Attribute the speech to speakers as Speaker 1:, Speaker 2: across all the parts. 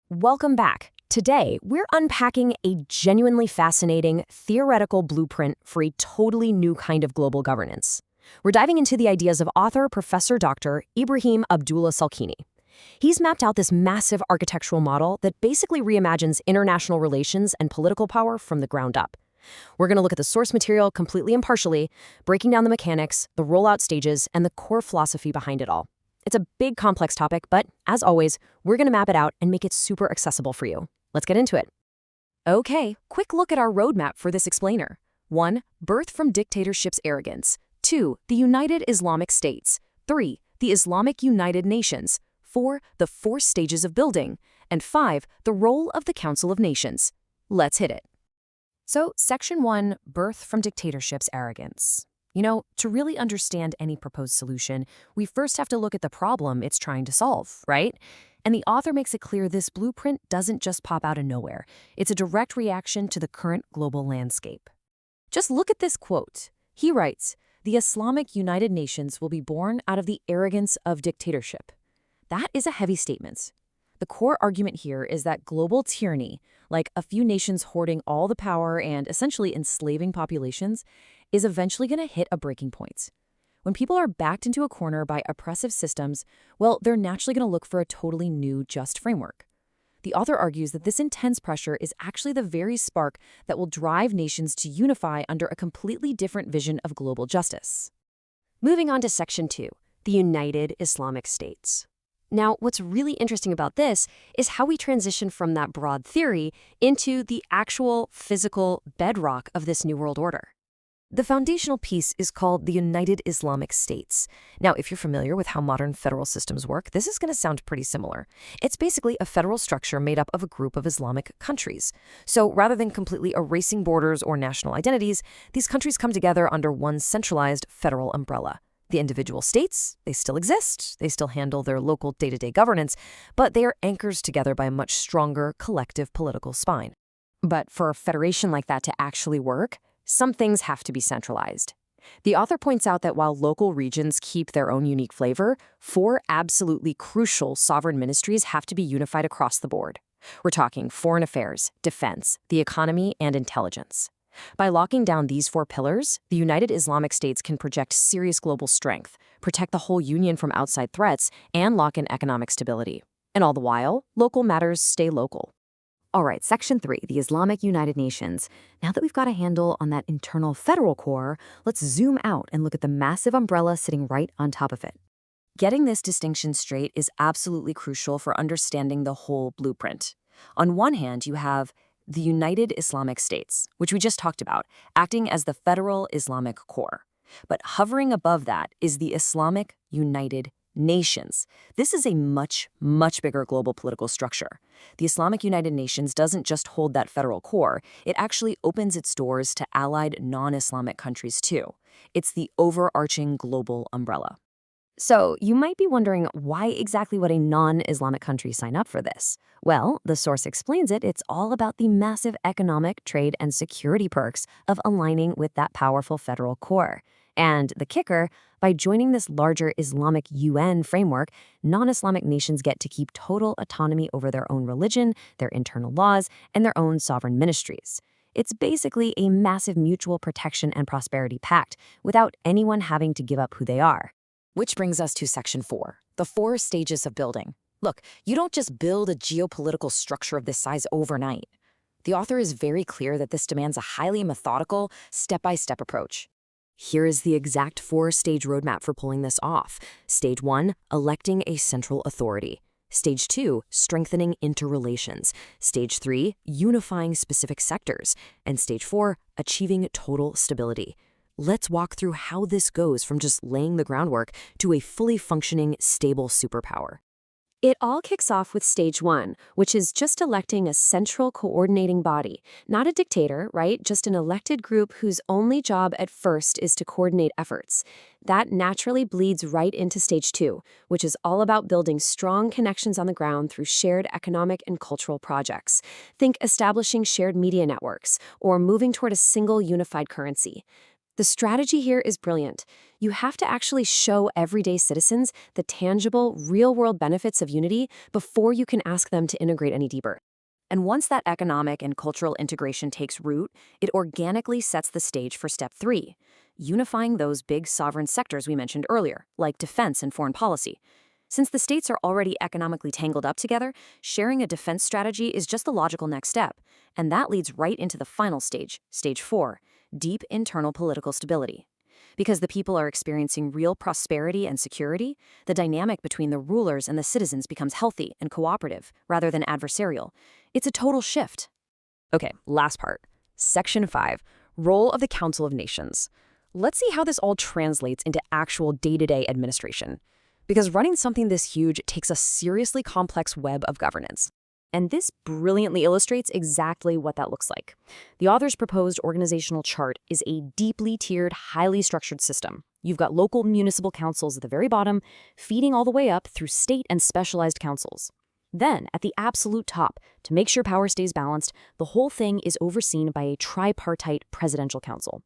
Speaker 1: Welcome back. Today, we're unpacking a genuinely fascinating theoretical blueprint for a totally new kind of global governance. We're diving into the ideas of author Professor Dr. Ibrahim Abdullah Sälkini. He's mapped out this massive architectural model that basically reimagines international relations and political power from the ground up. We're going to look at the source material completely impartially, breaking down the mechanics, the rollout stages, and the core philosophy behind it all. It's a big, complex topic, but as always, we're going to map it out and make it super accessible for you. Let's get into it. Okay, quick look at our roadmap for this explainer. 1. Birth from dictatorship's arrogance. 2. The United Islamic States. 3. The Islamic United Nations. 4. The 4 stages of building. And 5. The role of the Council of Nations. Let's hit it. So, Section 1, Birth from dictatorship's arrogance. To really understand any proposed solution, we first have to look at the problem it's trying to solve, right? And the author makes it clear this blueprint doesn't just pop out of nowhere. It's a direct reaction to the current global landscape. Just look at this quote. He writes, "The Islamic United Nations will be born out of the arrogance of dictatorship." That is a heavy statement. The core argument here is that global tyranny, like a few nations hoarding all the power and essentially enslaving populations, is eventually going to hit a breaking point. When people are backed into a corner by oppressive systems, well, they're naturally going to look for a totally new, just framework. The author argues that this intense pressure is actually the very spark that will drive nations to unify under a completely different vision of global justice. Moving on to Section 2, the United Islamic States. Now, what's really interesting about this is how we transition from that broad theory into the actual physical bedrock of this New World Order. The foundational piece is called the United Islamic States. Now, if you're familiar with how modern federal systems work, this is going to sound pretty similar. It's basically a federal structure made up of a group of Islamic countries. So rather than completely erasing borders or national identities, these countries come together under one centralized federal umbrella. The individual states, they still exist, they still handle their local day-to-day governance, but they are anchors together by a much stronger collective political spine. But for a federation like that to actually work, some things have to be centralized. The author points out that while local regions keep their own unique flavor, 4 absolutely crucial sovereign ministries have to be unified across the board. We're talking foreign affairs, defense, the economy, and intelligence. By locking down these 4 pillars, the United Islamic States can project serious global strength, protect the whole union from outside threats, and lock in economic stability. And all the while, local matters stay local. All right, Section 3, the Islamic United Nations. Now that we've got a handle on that internal federal core, let's zoom out and look at the massive umbrella sitting right on top of it. Getting this distinction straight is absolutely crucial for understanding the whole blueprint. On one hand, you have the United Islamic States, which we just talked about, acting as the federal Islamic core. But hovering above that is the Islamic United Nations. This is a much, much bigger global political structure. The Islamic United Nations doesn't just hold that federal core, it actually opens its doors to allied non-Islamic countries too. It's the overarching global umbrella. So you might be wondering, why exactly would a non-Islamic country sign up for this? Well, the source explains it. It's all about the massive economic, trade, and security perks of aligning with that powerful federal core. And the kicker, by joining this larger Islamic UN framework, non-Islamic nations get to keep total autonomy over their own religion, their internal laws, and their own sovereign ministries. It's basically a massive mutual protection and prosperity pact without anyone having to give up who they are. Which brings us to Section 4, the 4 stages of building. Look, you don't just build a geopolitical structure of this size overnight. The author is very clear that this demands a highly methodical, step-by-step approach. Here is the exact 4-stage roadmap for pulling this off. Stage 1, electing a central authority. Stage 2, strengthening interrelations. Stage 3, unifying specific sectors. And Stage 4, achieving total stability. Let's walk through how this goes from just laying the groundwork to a fully functioning, stable superpower. It all kicks off with Stage 1, which is just electing a central coordinating body. Not a dictator, right? Just an elected group whose only job at first is to coordinate efforts. That naturally bleeds right into Stage 2, which is all about building strong connections on the ground through shared economic and cultural projects. Think establishing shared media networks or moving toward a single unified currency. The strategy here is brilliant. You have to actually show everyday citizens the tangible, real-world benefits of unity before you can ask them to integrate any deeper. And once that economic and cultural integration takes root, it organically sets the stage for step 3, unifying those big sovereign sectors we mentioned earlier, like defense and foreign policy. Since the states are already economically tangled up together, sharing a defense strategy is just the logical next step, and that leads right into the final stage, stage 4, deep internal political stability. Because the people are experiencing real prosperity and security, the dynamic between the rulers and the citizens becomes healthy and cooperative rather than adversarial. It's a total shift. Okay, last part. Section 5, Role of the Council of Nations. Let's see how this all translates into actual day-to-day administration. Because running something this huge takes a seriously complex web of governance. And this brilliantly illustrates exactly what that looks like. The author's proposed organizational chart is a deeply tiered, highly structured system. You've got local municipal councils at the very bottom, feeding all the way up through state and specialized councils. Then, at the absolute top, to make sure power stays balanced, the whole thing is overseen by a tripartite presidential council.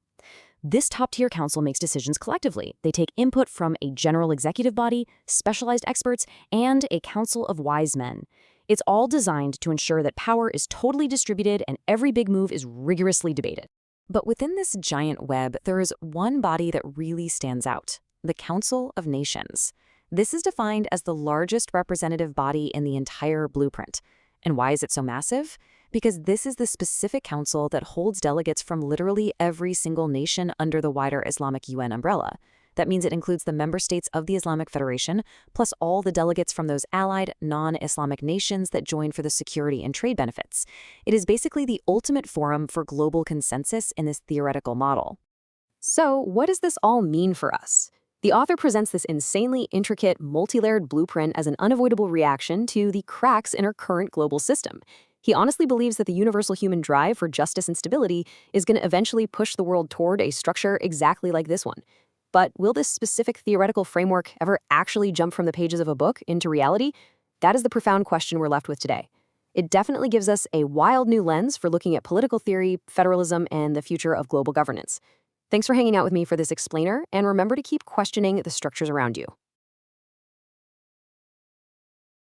Speaker 1: This top-tier council makes decisions collectively. They take input from a general executive body, specialized experts, and a council of wise men. It's all designed to ensure that power is totally distributed and every big move is rigorously debated. But within this giant web, there is one body that really stands out: the Council of Nations. This is defined as the largest representative body in the entire blueprint. And why is it so massive? Because this is the specific council that holds delegates from literally every single nation under the wider Islamic UN umbrella. That means it includes the member states of the Islamic Federation, plus all the delegates from those allied non-Islamic nations that join for the security and trade benefits. It is basically the ultimate forum for global consensus in this theoretical model. So, what does this all mean for us? The author presents this insanely intricate, multi-layered blueprint as an unavoidable reaction to the cracks in our current global system. He honestly believes that the universal human drive for justice and stability is going to eventually push the world toward a structure exactly like this one. But will this specific theoretical framework ever actually jump from the pages of a book into reality? That is the profound question we're left with today. It definitely gives us a wild new lens for looking at political theory, federalism, and the future of global governance. Thanks for hanging out with me for this explainer, and remember to keep questioning the structures around you.